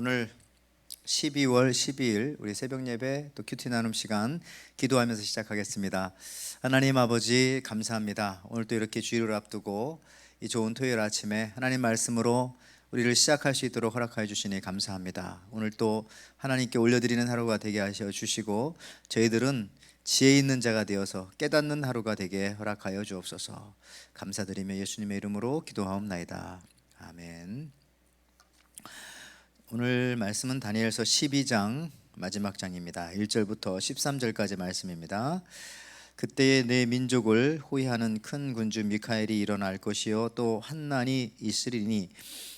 오늘 12월 12일 우리 새벽 예배 또 큐티 나눔 시간 기도하면서 시작하겠습니다. 하나님 아버지 감사합니다. 오늘 또 이렇게 주일을 앞두고 이 좋은 토요일 아침에 하나님 말씀으로 우리를 시작할 수 있도록 허락하여 주시니 감사합니다. 오늘 또 하나님께 올려드리는 하루가 되게 하셔 주시고 저희들은 지혜 있는 자가 되어서 깨닫는 하루가 되게 허락하여 주옵소서. 감사드리며 예수님의 이름으로 기도하옵나이다. 아멘. 오늘 말씀은 다니엘서 12장 마지막 장입니다. 1절부터 13절까지 말씀입니다. 그때에 내 민족을 호위하는 큰 군주 미카엘이 일어날 것이요 또 환난이 있으리니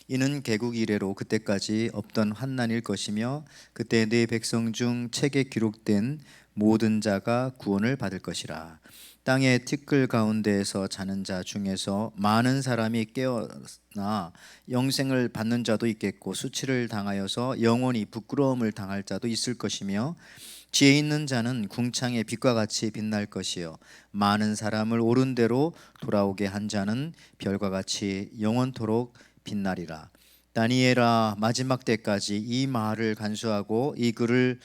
이는 개국 이래로 그때까지 없던 환난일 것이며 그때 내 백성 중 책에 기록된 모든 자가 구원을 받을 것이라. 땅의 티끌 가운데에서 자는 자 중에서 많은 사람이 깨어나 영생을 받는 자도 있겠고 수치를 당하여서 영원히 부끄러움을 당할 자도 있을 것이며 지혜 있는 자는 궁창의 빛과 같이 빛날 것이요 많은 사람을 옳은 대로 돌아오게 한 자는 별과 같이 영원토록 빛나리라. 다니엘아, 마지막 때까지 이 말을 간수하고 이 글을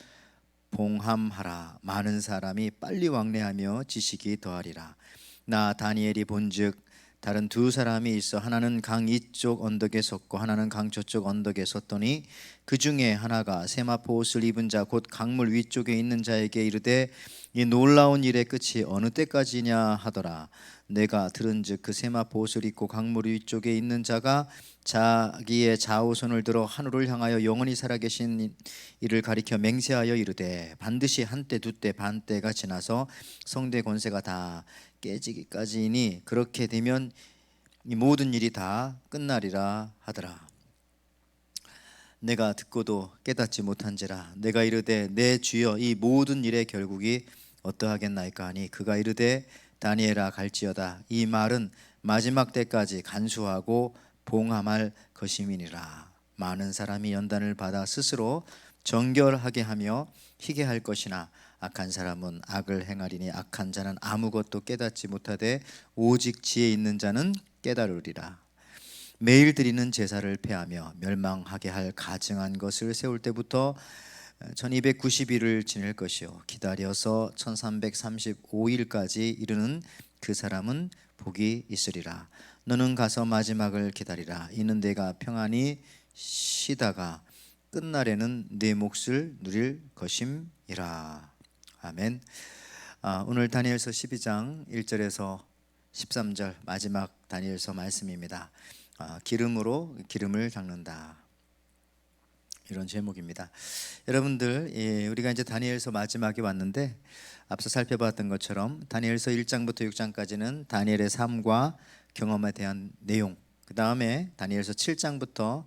봉함하라. 많은 사람이 빨리 왕래하며 지식이 더하리라. 나 다니엘이 본즉 다른 두 사람이 있어 하나는 강 이쪽 언덕에 섰고 하나는 강 저쪽 언덕에 섰더니 그 중에 하나가 세마포 옷을 입은 자 곧 강물 위쪽에 있는 자에게 이르되 이 놀라운 일의 끝이 어느 때까지냐 하더라. 내가 들은즉 그 세마포 옷을 입고 강물 위쪽에 있는 자가 자기의 좌우손을 들어 하늘을 향하여 영원히 살아계신 이를 가리켜 맹세하여 이르되 반드시 한때 두때 반때가 지나서 성대 권세가 다 깨지기까지이니 그렇게 되면 이 모든 일이 다 끝나리라 하더라. 내가 듣고도 깨닫지 못한지라. 내가 이르되 내 주여 이 모든 일의 결국이 어떠하겠나이까 하니 그가 이르되 다니엘아 갈지어다. 이 말은 마지막 때까지 간수하고 봉함할 것임이니라. 많은 사람이 연단을 받아 스스로 정결하게 하며 희게 할 것이나 악한 사람은 악을 행하리니 악한 자는 아무것도 깨닫지 못하되 오직 지혜 있는 자는 깨달으리라. 매일 드리는 제사를 폐하며 멸망하게 할 가증한 것을 세울 때부터 1290일을 지낼 것이요 기다려서 1335일까지 이르는 그 사람은 복이 있으리라. 너는 가서 마지막을 기다리라. 이는 내가 평안히 쉬다가 끝날에는 내 몫을 누릴 것임이라. 아멘. 오늘 다니엘서 12장 1절에서 13절 마지막 다니엘서 말씀입니다. 기름으로 기름을 닦는다, 이런 제목입니다. 여러분들, 우리가 이제 다니엘서 마지막에 왔는데 앞서 살펴봤던 것처럼 다니엘서 1장부터 6장까지는 다니엘의 삶과 경험에 대한 내용, 그 다음에 다니엘서 7장부터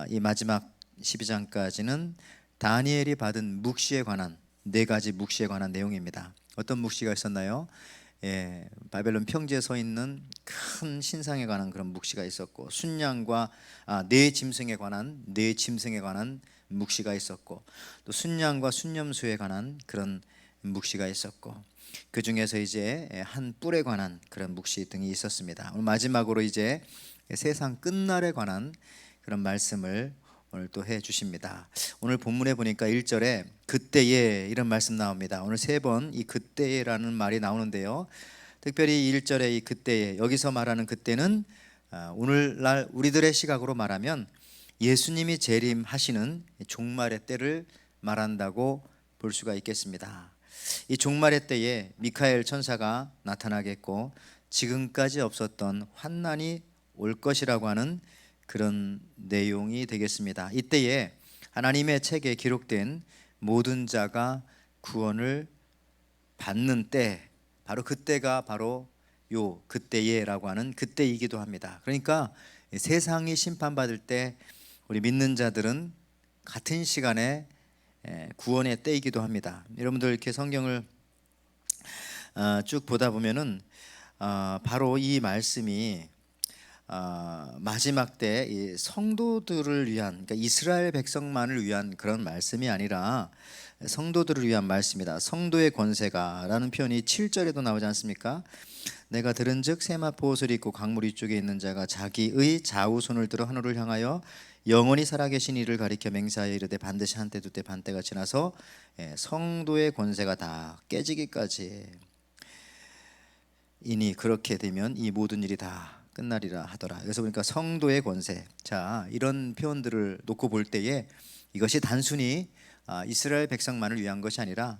이 마지막 12장까지는 다니엘이 받은 묵시에 관한 4가지 묵시에 관한 내용입니다. 어떤 묵시가 있었나요? 바벨론 평지에 서 있는 큰 신상에 관한 그런 묵시가 있었고, 순양과 네 짐승에 관한 묵시가 있었고, 또 순양과 순념수에 관한 그런 묵시가 있었고, 그 중에서 이제 한 뿔에 관한 그런 묵시 등이 있었습니다. 오늘 마지막으로 이제 세상 끝날에 관한 그런 말씀을 오늘 또 해 주십니다. 오늘 본문에 보니까 1절에 그때에 이런 말씀 나옵니다. 오늘 3번 이 그때에라는 말이 나오는데요, 특별히 1절에 이 그때에, 여기서 말하는 그때는 오늘날 우리들의 시각으로 말하면 예수님이 재림하시는 종말의 때를 말한다고 볼 수가 있겠습니다. 이 종말의 때에 미카엘 천사가 나타나겠고 지금까지 없었던 환난이 올 것이라고 하는 그런 내용이 되겠습니다. 이때에 하나님의 책에 기록된 모든 자가 구원을 받는 때, 바로 그때가 바로 요 그때에라고 하는 그때이기도 합니다. 그러니까 세상이 심판받을 때 우리 믿는 자들은 같은 시간에 구원의 때이기도 합니다. 여러분들 이렇게 성경을 쭉 보다 보면은 바로 이 말씀이 마지막 때 이 성도들을 위한, 그러니까 이스라엘 백성만을 위한 그런 말씀이 아니라 성도들을 위한 말씀이다. 성도의 권세가라는 표현이 7절에도 나오지 않습니까? 내가 들은즉 세마포 옷을 입고 강물 위쪽에 있는 자가 자기의 좌우손을 들어 하늘을 향하여 영원히 살아계신 이를 가리켜 맹세하여 이르되 반드시 한때 두때 반때가 지나서 성도의 권세가 다 깨지기까지 이니 그렇게 되면 이 모든 일이 다 끝나리라 하더라. 그래서 보니까 성도의 권세, 자 이런 표현들을 놓고 볼 때에 이것이 단순히 이스라엘 백성만을 위한 것이 아니라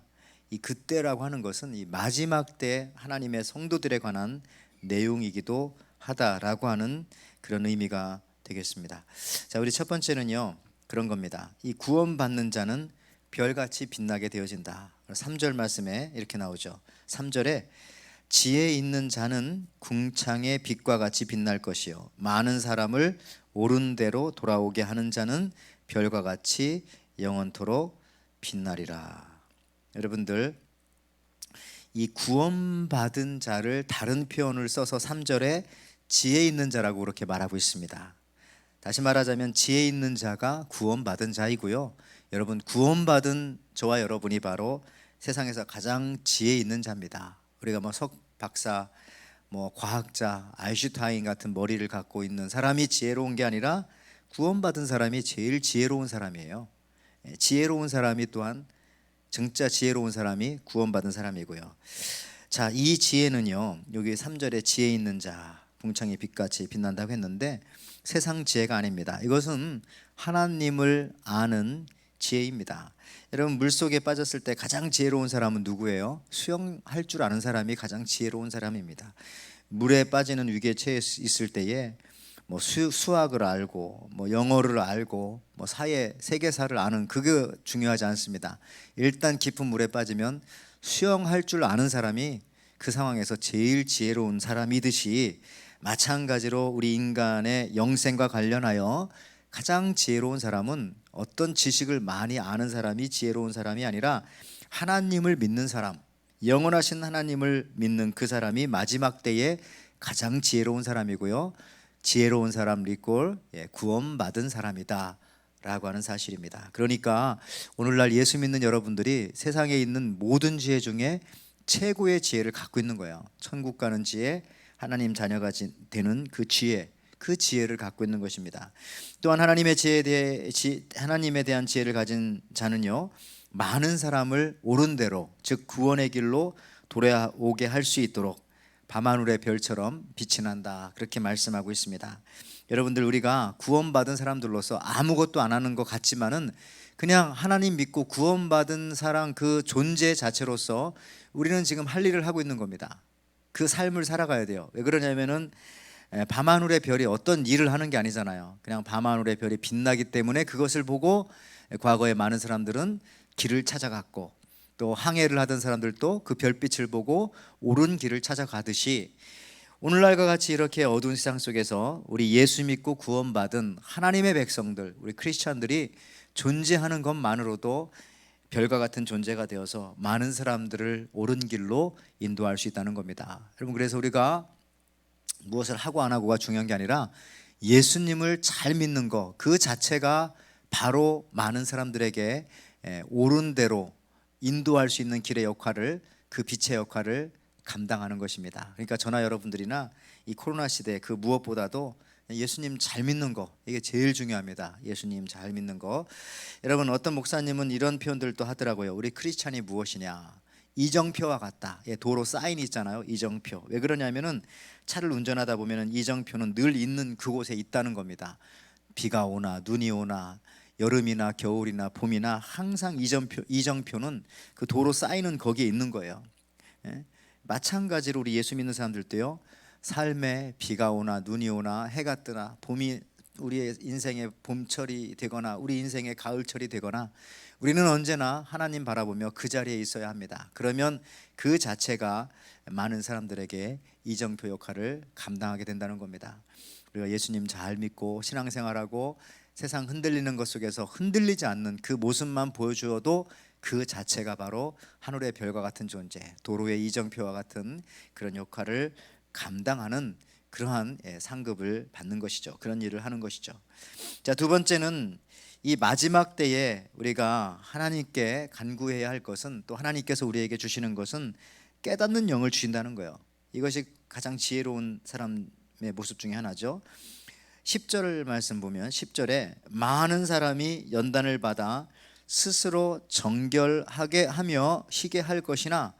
이 그때라고 하는 것은 이 마지막 때 하나님의 성도들에 관한 내용이기도 하다라고 하는 그런 의미가 되겠습니다. 자, 우리 첫 번째는요 그런 겁니다. 이 구원받는 자는 별같이 빛나게 되어진다. 3절 말씀에 이렇게 나오죠. 3절에 지혜 있는 자는 궁창의 빛과 같이 빛날 것이요 많은 사람을 옳은 대로 돌아오게 하는 자는 별과 같이 영원토록 빛나리라. 여러분들, 이 구원받은 자를 다른 표현을 써서 3절에 지혜 있는 자라고 그렇게 말하고 있습니다. 다시 말하자면 지혜 있는 자가 구원받은 자이고요, 여러분 구원받은 저와 여러분이 바로 세상에서 가장 지혜 있는 자입니다. 우리가 뭐 석박사, 뭐 과학자, 아인슈타인 같은 머리를 갖고 있는 사람이 지혜로운 게 아니라 구원받은 사람이 제일 지혜로운 사람이에요. 지혜로운 사람이 또한 진짜 지혜로운 사람이 구원받은 사람이고요. 자, 이 지혜는요 여기 3절에 지혜 있는 자 궁창의 빛같이 빛난다고 했는데 세상 지혜가 아닙니다. 이것은 하나님을 아는 지혜입니다. 여러분, 물속에 빠졌을 때 가장 지혜로운 사람은 누구예요? 수영할 줄 아는 사람이 가장 지혜로운 사람입니다. 물에 빠지는 위기에 처해 있을 때에 뭐 수학을 알고 뭐 영어를 알고 뭐 사회 세계사를 아는 그게 중요하지 않습니다. 일단 깊은 물에 빠지면 수영할 줄 아는 사람이 그 상황에서 제일 지혜로운 사람이듯이, 마찬가지로 우리 인간의 영생과 관련하여 가장 지혜로운 사람은 어떤 지식을 많이 아는 사람이 지혜로운 사람이 아니라 하나님을 믿는 사람, 영원하신 하나님을 믿는 그 사람이 마지막 때에 가장 지혜로운 사람이고요, 지혜로운 사람 리꼴 구원받은 사람이다 라고 하는 사실입니다. 그러니까 오늘날 예수 믿는 여러분들이 세상에 있는 모든 지혜 중에 최고의 지혜를 갖고 있는 거예요. 천국 가는 지혜, 하나님 자녀가 되는 그 지혜를 갖고 있는 것입니다. 또한 하나님의 하나님에 대한 지혜를 가진 자는요 많은 사람을 옳은 대로, 즉 구원의 길로 돌아오게 할 수 있도록 밤하늘의 별처럼 빛이 난다, 그렇게 말씀하고 있습니다. 여러분들, 우리가 구원받은 사람들로서 아무것도 안 하는 것 같지만은 그냥 하나님 믿고 구원받은 사람 그 존재 자체로서 우리는 지금 할 일을 하고 있는 겁니다. 그 삶을 살아가야 돼요. 왜 그러냐면은 밤하늘의 별이 어떤 일을 하는 게 아니잖아요. 그냥 밤하늘의 별이 빛나기 때문에 그것을 보고 과거에 많은 사람들은 길을 찾아갔고, 또 항해를 하던 사람들도 그 별빛을 보고 옳은 길을 찾아가듯이 오늘날과 같이 이렇게 어두운 세상 속에서 우리 예수 믿고 구원받은 하나님의 백성들, 우리 크리스찬들이 존재하는 것만으로도 별과 같은 존재가 되어서 많은 사람들을 옳은 길로 인도할 수 있다는 겁니다. 여러분, 그래서 우리가 무엇을 하고 안 하고가 중요한 게 아니라 예수님을 잘 믿는 것 그 자체가 바로 많은 사람들에게 옳은 대로 인도할 수 있는 길의 역할을, 그 빛의 역할을 감당하는 것입니다. 그러니까 저나 여러분들이나 이 코로나 시대 그 무엇보다도 예수님 잘 믿는 거, 이게 제일 중요합니다. 예수님 잘 믿는 거. 여러분, 어떤 목사님은 이런 표현들도 하더라고요. 우리 크리스찬이 무엇이냐, 이정표와 같다. 도로 사인이 있잖아요, 이정표. 왜 그러냐면은 차를 운전하다 보면은 이정표는 늘 있는 그곳에 있다는 겁니다. 비가 오나 눈이 오나 여름이나 겨울이나 봄이나 항상 이정표는 그 도로 사인은 거기에 있는 거예요. 마찬가지로 우리 예수 믿는 사람들도요, 삶에 비가 오나 눈이 오나 해가 뜨나 봄이 우리의 인생의 봄철이 되거나 우리 인생의 가을철이 되거나 우리는 언제나 하나님 바라보며 그 자리에 있어야 합니다. 그러면 그 자체가 많은 사람들에게 이정표 역할을 감당하게 된다는 겁니다. 우리가 예수님 잘 믿고 신앙생활하고 세상 흔들리는 것 속에서 흔들리지 않는 그 모습만 보여주어도 그 자체가 바로 하늘의 별과 같은 존재, 도로의 이정표와 같은 그런 역할을 감당하는 그러한 상급을 받는 것이죠. 그런 일을 하는 것이죠. 자, 두 번째는 이 마지막 때에 우리가 하나님께 간구해야 할 것은, 또 하나님께서 우리에게 주시는 것은 깨닫는 영을 주신다는 거예요. 이것이 가장 지혜로운 사람의 모습 중에 하나죠. 10절 말씀 보면 10절에 많은 사람이 연단을 받아 스스로 정결하게 하며 쉬게 할 것이나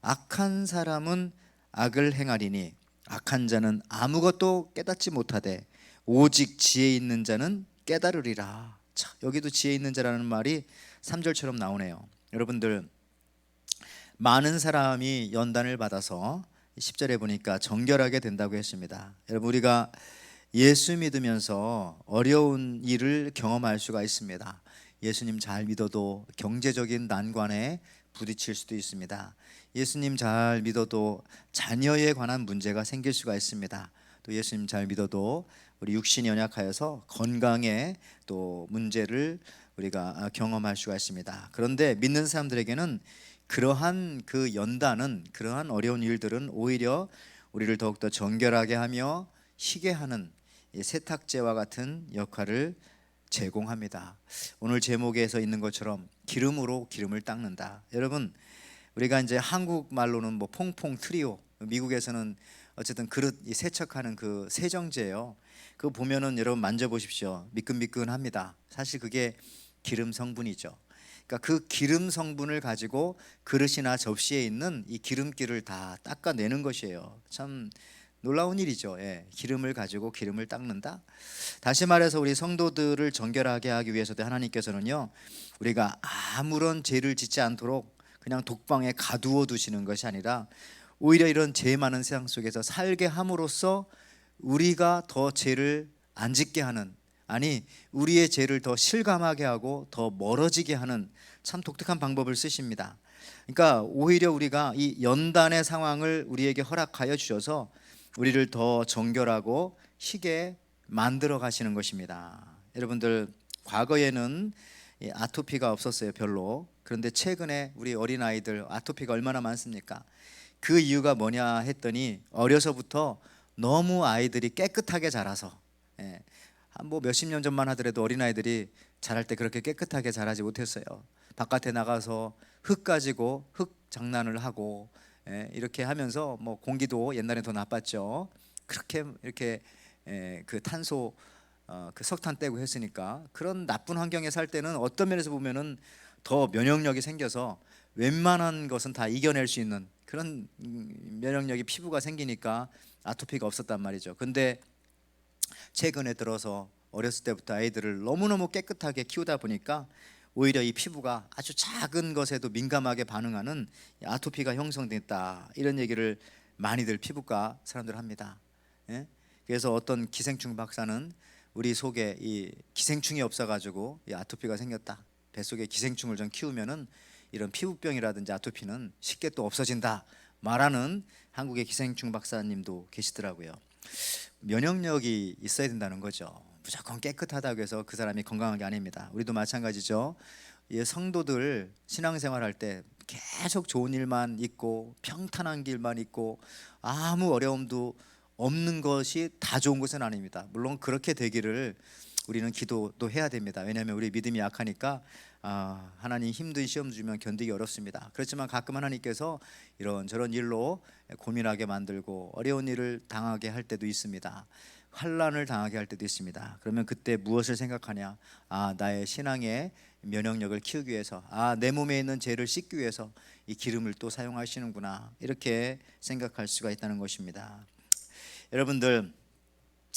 악한 사람은 악을 행하리니 악한 자는 아무것도 깨닫지 못하되 오직 지혜 있는 자는 깨달으리라. 자, 여기도 지혜 있는 자라는 말이 3절처럼 나오네요. 여러분들, 많은 사람이 연단을 받아서 10절에 보니까 정결하게 된다고 했습니다. 여러분, 우리가 예수 믿으면서 어려운 일을 경험할 수가 있습니다. 예수님 잘 믿어도 경제적인 난관에 부딪힐 수도 있습니다. 예수님 잘 믿어도 자녀에 관한 문제가 생길 수가 있습니다. 또 예수님 잘 믿어도 우리 육신이 연약하여서 건강에 또 문제를 우리가 경험할 수가 있습니다. 그런데 믿는 사람들에게는 그러한 그 연단은, 그러한 어려운 일들은 오히려 우리를 더욱더 정결하게 하며 쉬게 하는 세탁제와 같은 역할을 제공합니다. 오늘 제목에서 있는 것처럼 기름으로 기름을 닦는다. 여러분, 우리가 이제 한국말로는 뭐 퐁퐁 트리오, 미국에서는 어쨌든 그릇 세척하는 그 세정제예요. 그거 보면은 여러분 만져보십시오. 미끈미끈합니다. 사실 그게 기름 성분이죠. 그러니까 그 기름 성분을 가지고 그릇이나 접시에 있는 이 기름기를 다 닦아내는 것이에요. 참 놀라운 일이죠. 예, 기름을 가지고 기름을 닦는다. 다시 말해서 우리 성도들을 정결하게 하기 위해서도 하나님께서는요, 우리가 아무런 죄를 짓지 않도록 그냥 독방에 가두어 두시는 것이 아니라 오히려 이런 죄 많은 세상 속에서 살게 함으로써 우리가 더 죄를 안 짓게 하는, 아니 우리의 죄를 더 실감하게 하고 더 멀어지게 하는 참 독특한 방법을 쓰십니다. 그러니까 오히려 우리가 이 연단의 상황을 우리에게 허락하여 주셔서 우리를 더 정결하고 희게 만들어 가시는 것입니다. 여러분들, 과거에는 아토피가 없었어요, 별로. 그런데 최근에 우리 어린아이들 아토피가 얼마나 많습니까? 그 이유가 뭐냐 했더니 어려서부터 너무 아이들이 깨끗하게 자라서, 예, 뭐 몇십 년 전만 하더라도 어린아이들이 자랄 때 그렇게 깨끗하게 자라지 못했어요. 바깥에 나가서 흙 가지고 흙 장난을 하고, 예, 이렇게 하면서 뭐 공기도 옛날에 더 나빴죠. 그렇게 이렇게 그 탄소 그 석탄 떼고 했으니까 그런 나쁜 환경에 살 때는 어떤 면에서 보면은 더 면역력이 생겨서 웬만한 것은 다 이겨낼 수 있는 그런 면역력이 피부가 생기니까 아토피가 없었단 말이죠. 근데 최근에 들어서 어렸을 때부터 아이들을 너무너무 깨끗하게 키우다 보니까 오히려 이 피부가 아주 작은 것에도 민감하게 반응하는 아토피가 형성됐다, 이런 얘기를 많이들 피부과 사람들 합니다. 예? 그래서 어떤 기생충 박사는 우리 속에 이 기생충이 없어가지고 이 아토피가 생겼다, 뱃속에 기생충을 좀 키우면은 이런 피부병이라든지 아토피는 쉽게 또 없어진다 말하는 한국의 기생충 박사님도 계시더라고요. 면역력이 있어야 된다는 거죠. 무조건 깨끗하다고 해서 그 사람이 건강한 게 아닙니다. 우리도 마찬가지죠. 성도들 신앙생활할 때 계속 좋은 일만 있고 평탄한 길만 있고 아무 어려움도 없는 것이 다 좋은 것은 아닙니다. 물론 그렇게 되기를 우리는 기도도 해야 됩니다. 왜냐하면 우리 믿음이 약하니까 하나님 힘든 시험 주면 견디기 어렵습니다. 그렇지만 가끔 하나님께서 이런저런 일로 고민하게 만들고 어려운 일을 당하게 할 때도 있습니다. 환난을 당하게 할 때도 있습니다. 그러면 그때 무엇을 생각하냐? 나의 신앙의 면역력을 키우기 위해서, 내 몸에 있는 죄를 씻기 위해서 이 기름을 또 사용하시는구나, 이렇게 생각할 수가 있다는 것입니다. 여러분들,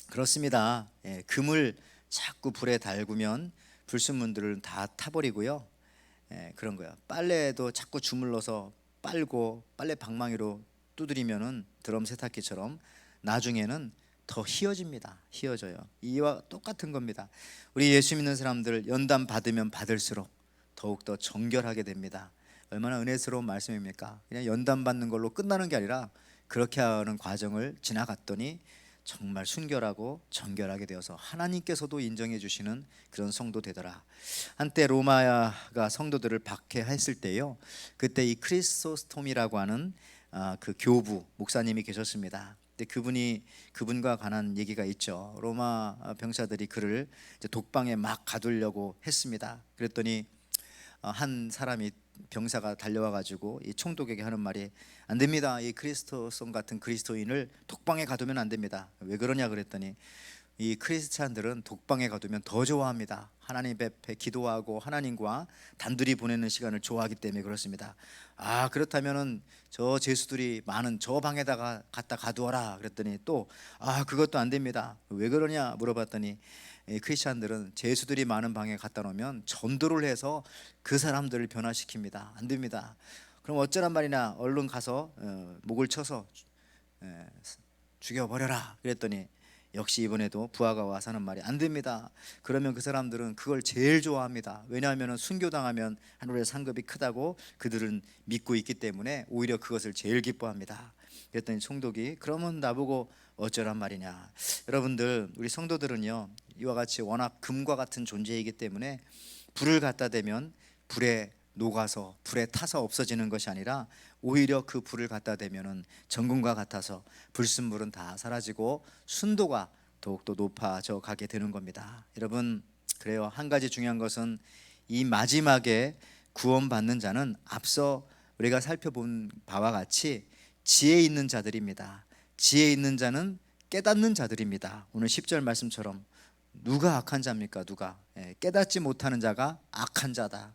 그렇습니다. 금을 자꾸 불에 달구면 불순물들을 다 타버리고요. 그런 거예요. 빨래도 자꾸 주물러서 빨고 빨래 방망이로 두드리면은 드럼 세탁기처럼 나중에는 더 휘어집니다. 휘어져요. 이와 똑같은 겁니다. 우리 예수 믿는 사람들 연단 받으면 받을수록 더욱더 정결하게 됩니다. 얼마나 은혜스러운 말씀입니까? 그냥 연단 받는 걸로 끝나는 게 아니라 그렇게 하는 과정을 지나갔더니 정말 순결하고 정결하게 되어서 하나님께서도 인정해 주시는 그런 성도 되더라. 한때 로마가 성도들을 박해했을 때요, 그때 이 크리소스톰이라고 하는 그 교부 목사님이 계셨습니다. 근데 그분과 관한 얘기가 있죠. 로마 병사들이 그를 이제 독방에 막 가두려고 했습니다. 그랬더니 한 사람이, 병사가 달려와 가지고 이 총독에게 하는 말이, 안 됩니다. 이 그리스도성 같은 그리스도인을 독방에 가두면 안 됩니다. 왜 그러냐 그랬더니 이 크리스찬들은 독방에 가두면 더 좋아합니다. 하나님 앞에 기도하고 하나님과 단둘이 보내는 시간을 좋아하기 때문에 그렇습니다. 아, 그렇다면은 저 죄수들이 많은 저 방에다가 갖다 가두어라 그랬더니 또 그것도 안 됩니다. 왜 그러냐 물어봤더니 이 크리스찬들은 죄수들이 많은 방에 갖다 놓으면 전도를 해서 그 사람들을 변화시킵니다. 안 됩니다. 그럼 어쩌란 말이냐, 얼른 가서 목을 쳐서 죽여버려라 그랬더니 역시 이번에도 부하가 와서 하는 말이 안 됩니다. 그러면 그 사람들은 그걸 제일 좋아합니다. 왜냐하면 순교당하면 하늘의 상급이 크다고 그들은 믿고 있기 때문에 오히려 그것을 제일 기뻐합니다. 그랬더니 총독이 그러면 나보고 어쩌란 말이냐. 여러분들, 우리 성도들은요, 이와 같이 워낙 금과 같은 존재이기 때문에 불을 갖다 대면 불에 녹아서 불에 타서 없어지는 것이 아니라 오히려 그 불을 갖다 대면은 전금과 같아서 불순물은 다 사라지고 순도가 더욱더 높아져 가게 되는 겁니다. 여러분, 그래요. 한 가지 중요한 것은 이 마지막에 구원받는 자는 앞서 우리가 살펴본 바와 같이 지혜 있는 자들입니다. 지혜 있는 자는 깨닫는 자들입니다. 오늘 10절 말씀처럼 누가 악한 자입니까? 누가? 깨닫지 못하는 자가 악한 자다.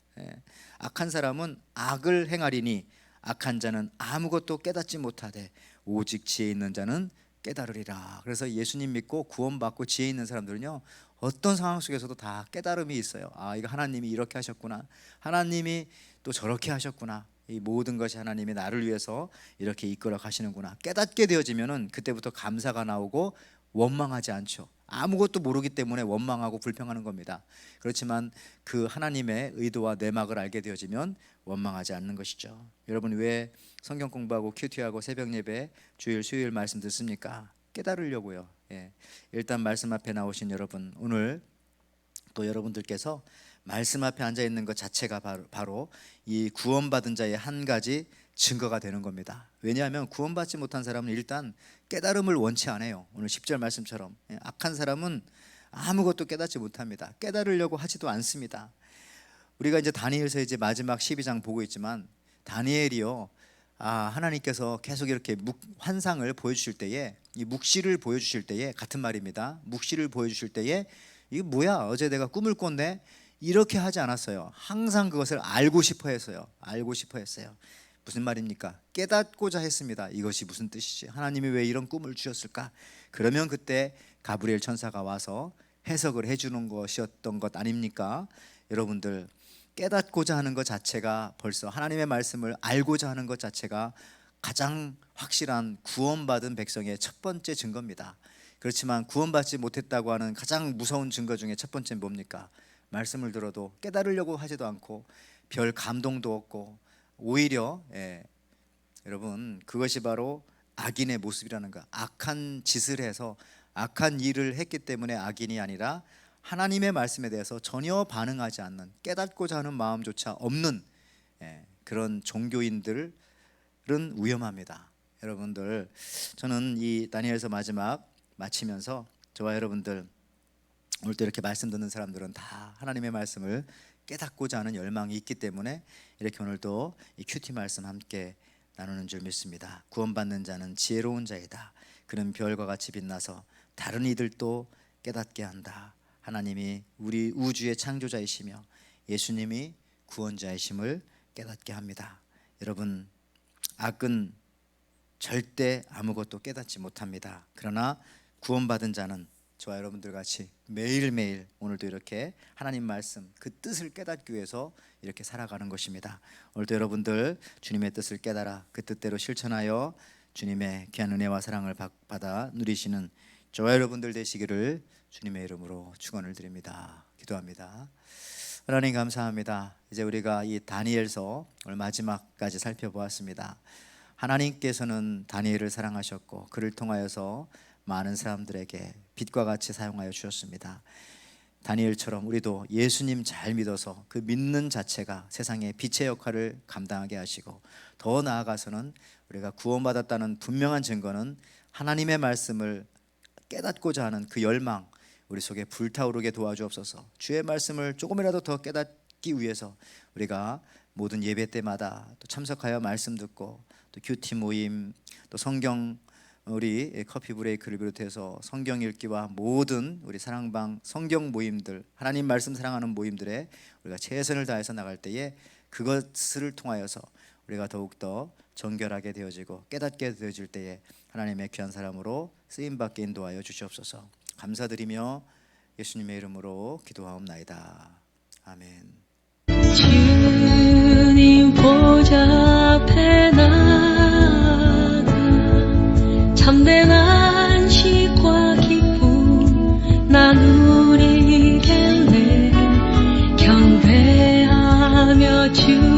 악한 사람은 악을 행하리니 악한 자는 아무것도 깨닫지 못하되 오직 지혜 있는 자는 깨달으리라. 그래서 예수님 믿고 구원받고 지혜 있는 사람들은요, 어떤 상황 속에서도 다 깨달음이 있어요. 이거 하나님이 이렇게 하셨구나, 하나님이 또 저렇게 하셨구나, 이 모든 것이 하나님이 나를 위해서 이렇게 이끌어 가시는구나 깨닫게 되어지면은 그때부터 감사가 나오고 원망하지 않죠. 아무것도 모르기 때문에 원망하고 불평하는 겁니다. 그렇지만 그 하나님의 의도와 내막을 알게 되어지면 원망하지 않는 것이죠. 여러분, 왜 성경 공부하고 큐티하고 새벽 예배 주일 수요일 말씀 듣습니까? 깨달으려고요. 일단 말씀 앞에 나오신 여러분, 오늘 또 여러분들께서 말씀 앞에 앉아 있는 것 자체가 바로 이 구원받은 자의 한 가지 증거가 되는 겁니다. 왜냐하면 구원받지 못한 사람은 일단 깨달음을 원치 않아요. 오늘 10절 말씀처럼 악한 사람은 아무것도 깨닫지 못합니다. 깨달으려고 하지도 않습니다. 우리가 이제 다니엘서 이제 마지막 12장 보고 있지만 다니엘이요, 하나님께서 계속 이렇게 환상을 보여주실 때에, 이 묵시를 보여주실 때에 같은 말입니다. 묵시를 보여주실 때에 이게 뭐야, 어제 내가 꿈을 꿨네, 이렇게 하지 않았어요. 항상 그것을 알고 싶어 했어요. 알고 싶어 했어요. 무슨 말입니까? 깨닫고자 했습니다. 이것이 무슨 뜻이지? 하나님이 왜 이런 꿈을 주셨을까? 그러면 그때 가브리엘 천사가 와서 해석을 해주는 것이었던 것 아닙니까? 여러분들, 깨닫고자 하는 것 자체가, 벌써 하나님의 말씀을 알고자 하는 것 자체가 가장 확실한 구원받은 백성의 첫 번째 증거입니다. 그렇지만 구원받지 못했다고 하는 가장 무서운 증거 중에 첫 번째는 뭡니까? 말씀을 들어도 깨달으려고 하지도 않고 별 감동도 없고 오히려, 여러분, 그것이 바로 악인의 모습이라는 거. 악한 짓을 해서 악한 일을 했기 때문에 악인이 아니라 하나님의 말씀에 대해서 전혀 반응하지 않는, 깨닫고자 하는 마음조차 없는 그런 종교인들은 위험합니다. 여러분들, 저는 이 다니엘서 마지막 마치면서 저와 여러분들, 오늘 또 이렇게 말씀 듣는 사람들은 다 하나님의 말씀을 깨닫고자 하는 열망이 있기 때문에 이렇게 오늘도 이 큐티 말씀 함께 나누는 줄 믿습니다. 구원받는 자는 지혜로운 자이다. 그는 별과 같이 빛나서 다른 이들도 깨닫게 한다. 하나님이 우리 우주의 창조자이시며 예수님이 구원자이심을 깨닫게 합니다. 여러분, 악은 절대 아무것도 깨닫지 못합니다. 그러나 구원받은 자는 저와 여러분들 같이 매일매일 오늘도 이렇게 하나님 말씀, 그 뜻을 깨닫기 위해서 이렇게 살아가는 것입니다. 오늘도 여러분들 주님의 뜻을 깨달아 그 뜻대로 실천하여 주님의 귀한 은혜와 사랑을 받아 누리시는 저와 여러분들 되시기를 주님의 이름으로 축원을 드립니다. 기도합니다. 하나님, 감사합니다. 이제 우리가 이 다니엘서 오늘 마지막까지 살펴보았습니다. 하나님께서는 다니엘을 사랑하셨고 그를 통하여서 많은 사람들에게 빛과 같이 사용하여 주셨습니다. 다니엘처럼 우리도 예수님 잘 믿어서 그 믿는 자체가 세상의 빛의 역할을 감당하게 하시고, 더 나아가서는 우리가 구원받았다는 분명한 증거는 하나님의 말씀을 깨닫고자 하는 그 열망, 우리 속에 불타오르게 도와주옵소서. 주의 말씀을 조금이라도 더 깨닫기 위해서 우리가 모든 예배 때마다 또 참석하여 말씀 듣고, 또 큐티 모임, 또 성경 우리 커피 브레이크를 비롯해서 성경 읽기와 모든 우리 사랑방 성경 모임들, 하나님 말씀 사랑하는 모임들에 우리가 최선을 다해서 나갈 때에 그것을 통하여서 우리가 더욱더 정결하게 되어지고 깨닫게 되어질 때에 하나님의 귀한 사람으로 쓰임받게 인도하여 주시옵소서. 감사드리며 예수님의 이름으로 기도하옵나이다. 아멘. 주님 보좌 앞에 나가 참된 안식과 기쁨 나누리겠네. 경배하며 주